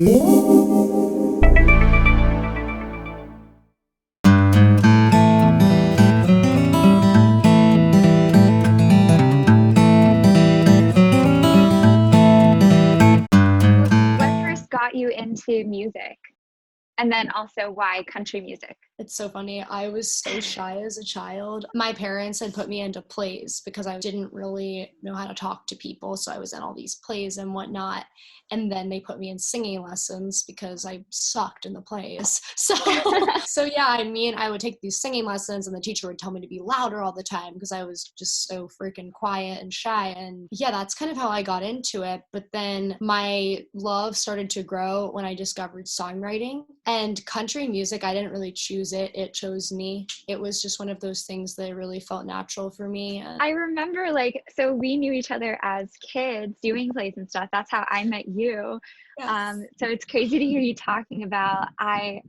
What first got you into music? And then also why country music? It's so funny. I was so shy as a child. My parents had put me into plays because I didn't really know how to talk to people. So I was in all these plays and whatnot. And then they put me in singing lessons because I sucked in the plays. So yeah, I would take these singing lessons and the teacher would tell me to be louder all the time because I was just so freaking quiet and shy. And yeah, that's kind of how I got into it. But then my love started to grow when I discovered songwriting. And country music, I didn't really choose it. It chose me. It was just one of those things that really felt natural for me. And I remember so we knew each other as kids doing plays and stuff. That's how I met you. yes. So it's crazy to hear you talking about. I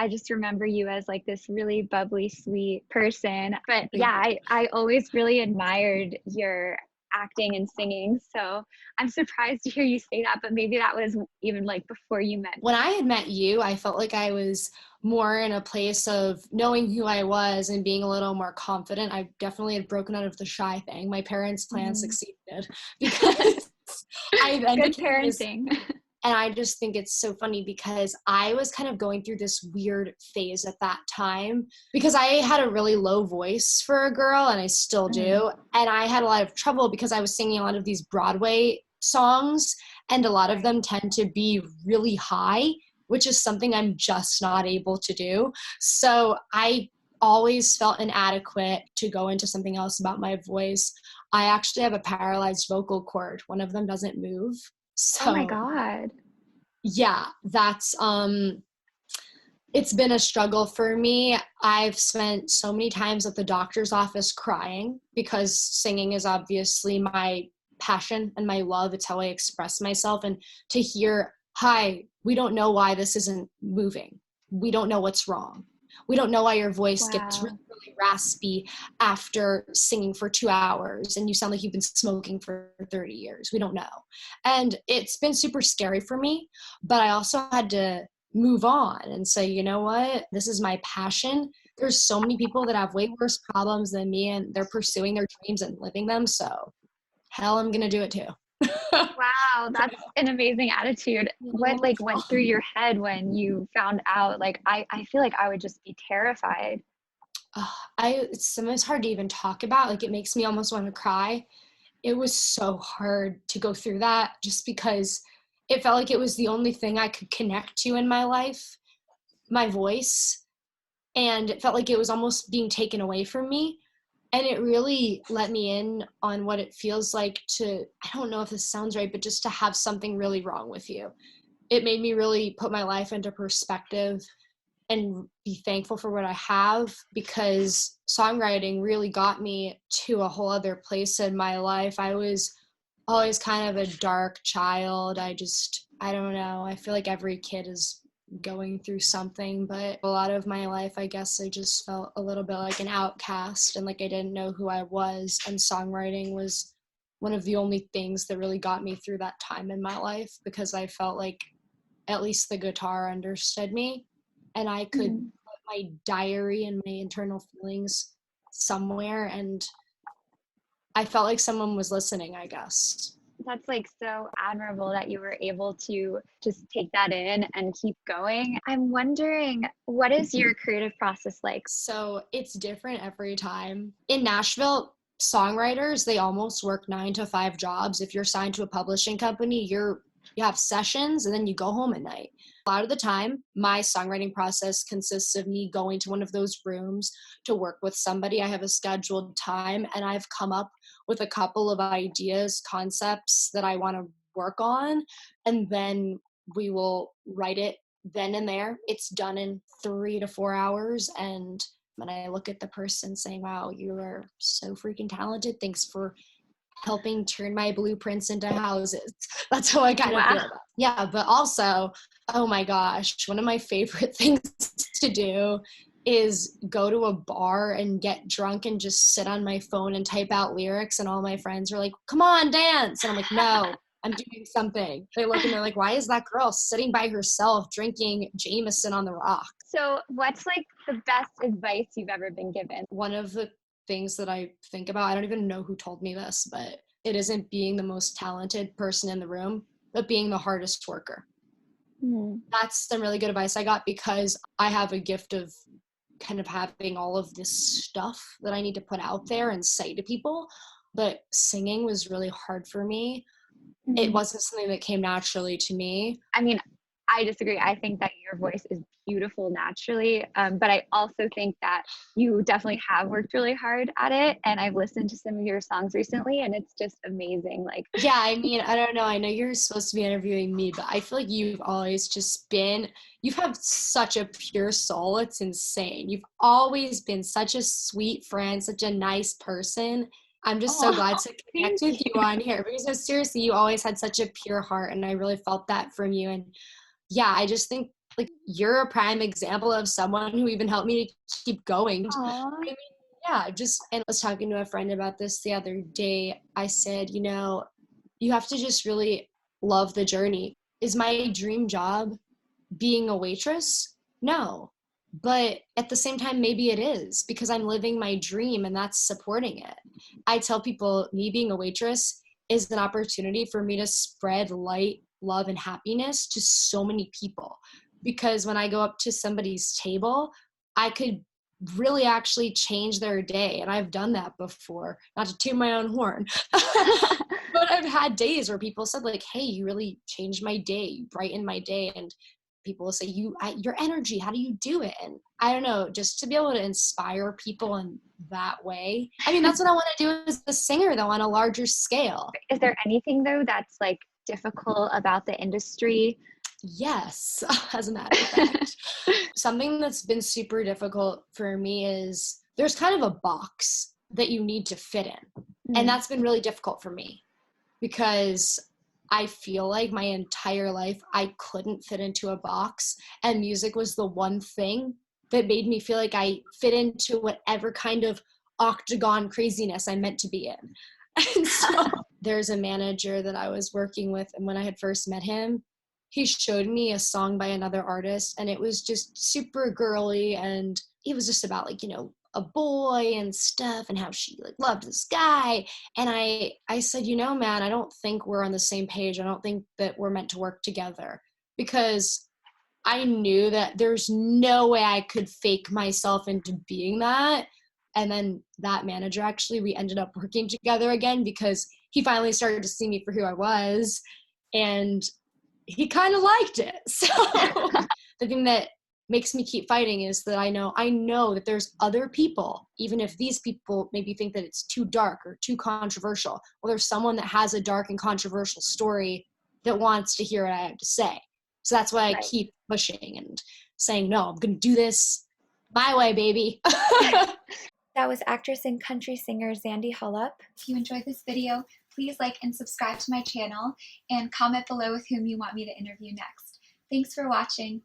just remember you as like this really bubbly, sweet person. But yeah, I always really admired your acting and singing. So I'm surprised to hear you say that, but maybe that was even like before you met. When I had met you, I felt like I was more in a place of knowing who I was and being a little more confident. I definitely had broken out of the shy thing. My parents' plan succeeded because I then Good became this. parenting. And I just think it's so funny because I was kind of going through this weird phase at that time because I had a really low voice for a girl, and I still do. And I had a lot of trouble because I was singing a lot of these Broadway songs, and a lot of them tend to be really high, which is something I'm just not able to do. So I always felt inadequate to go into something else about my voice. I actually have a paralyzed vocal cord. One of them doesn't move. Oh my So God. yeah, that's it's been a struggle for me. I've spent so many times at the doctor's office crying because singing is obviously my passion and my love. It's how I express myself. And to hear, hi, we don't know why this isn't moving. We don't know what's wrong. We don't know why your voice gets really, really raspy after singing for 2 hours and you sound like you've been smoking for 30 years. We don't know. And it's been super scary for me, but I also had to move on and say, you know what, this is my passion. There's so many people that have way worse problems than me and they're pursuing their dreams and living them. So hell, I'm going to do it too. Wow, that's an amazing attitude. What like went through your head when you found out? Like I feel like I would just be terrified. It's sometimes hard to even talk about. Like it makes me almost want to cry. It was so hard to go through that just because it felt like it was the only thing I could connect to in my life, my voice. And it felt like it was almost being taken away from me. And it really let me in on what it feels like to, I don't know if this sounds right, but just to have something really wrong with you. It made me really put my life into perspective and be thankful for what I have, because songwriting really got me to a whole other place in my life. I was always kind of a dark child. I don't know. I feel like every kid is going through something, but a lot of my life, I guess I just felt a little bit like an outcast and like I didn't know who I was. And songwriting was one of the only things that really got me through that time in my life because I felt like at least the guitar understood me and I could put my diary and my internal feelings somewhere, and I felt like someone was listening, I guess. That's like so admirable that you were able to just take that in and keep going. I'm wondering, what is your creative process like? So it's different every time. In Nashville, songwriters, they almost work 9 to 5 jobs. If you're signed to a publishing company, you have sessions and then you go home at night. A lot of the time, my songwriting process consists of me going to one of those rooms to work with somebody. I have a scheduled time and I've come up with a couple of ideas, concepts that I want to work on, and then we will write it then and there. It's done in 3 to 4 hours, and when I look at the person saying, wow, you are so freaking talented. Thanks for helping turn my blueprints into houses. That's how I kind of feel about it. Yeah, but also, oh my gosh, one of my favorite things to do is go to a bar and get drunk and just sit on my phone and type out lyrics, and all my friends are like, come on, dance. And I'm like, no, I'm doing something. They look and they're like, why is that girl sitting by herself drinking Jameson on the rock? So what's like the best advice you've ever been given? One of the things that I think about, I don't even know who told me this, but it isn't being the most talented person in the room, but being the hardest worker. That's some really good advice I got, because I have a gift of kind of having all of this stuff that I need to put out there and say to people. But singing was really hard for me. It wasn't something that came naturally to me. I mean, I disagree. I think that your voice is beautiful naturally, but I also think that you definitely have worked really hard at it. And I've listened to some of your songs recently, and it's just amazing. Like, yeah, I mean, I don't know. I know you're supposed to be interviewing me, but I feel like you've always just been, you've had such a pure soul. It's insane. You've always been such a sweet friend, such a nice person. I'm just so glad to connect with you on here, because seriously, you always had such a pure heart, and I really felt that from you. And yeah, I just think like you're a prime example of someone who even helped me to keep going. I mean, yeah, and I was talking to a friend about this the other day. I said, you know, you have to just really love the journey. Is my dream job being a waitress? No. But at the same time, maybe it is, because I'm living my dream and that's supporting it. I tell people, me being a waitress is an opportunity for me to spread light, love, and happiness to so many people. Because when I go up to somebody's table, I could really actually change their day. And I've done that before, not to toot my own horn. But I've had days where people said like, hey, you really changed my day. You brightened my day. And people will say, your energy, how do you do it? And I don't know, just to be able to inspire people in that way. I mean, that's what I want to do as a singer, though, on a larger scale. Is there anything, though, that's like difficult about the industry? Yes, as a matter of fact. Something that's been super difficult for me is there's kind of a box that you need to fit in. And that's been really difficult for me, because I feel like my entire life I couldn't fit into a box, and music was the one thing that made me feel like I fit into whatever kind of octagon craziness I'm meant to be in. And so there's a manager that I was working with, and when I had first met him, he showed me a song by another artist, and it was just super girly, and it was just about like, you know, a boy and stuff, and how she like loved this guy. And I said, you know, man, I don't think we're on the same page. I don't think that we're meant to work together, because I knew that there's no way I could fake myself into being that. And then that manager, actually, we ended up working together again, because he finally started to see me for who I was, and he kind of liked it. So the thing that makes me keep fighting is that I know that there's other people, even if these people maybe think that it's too dark or too controversial. Well, there's someone that has a dark and controversial story that wants to hear what I have to say. So that's why I keep pushing and saying, no, I'm going to do this my way, baby. That was actress and country singer Zandi Holup. If you enjoyed this video, please like and subscribe to my channel, and comment below with whom you want me to interview next. Thanks for watching.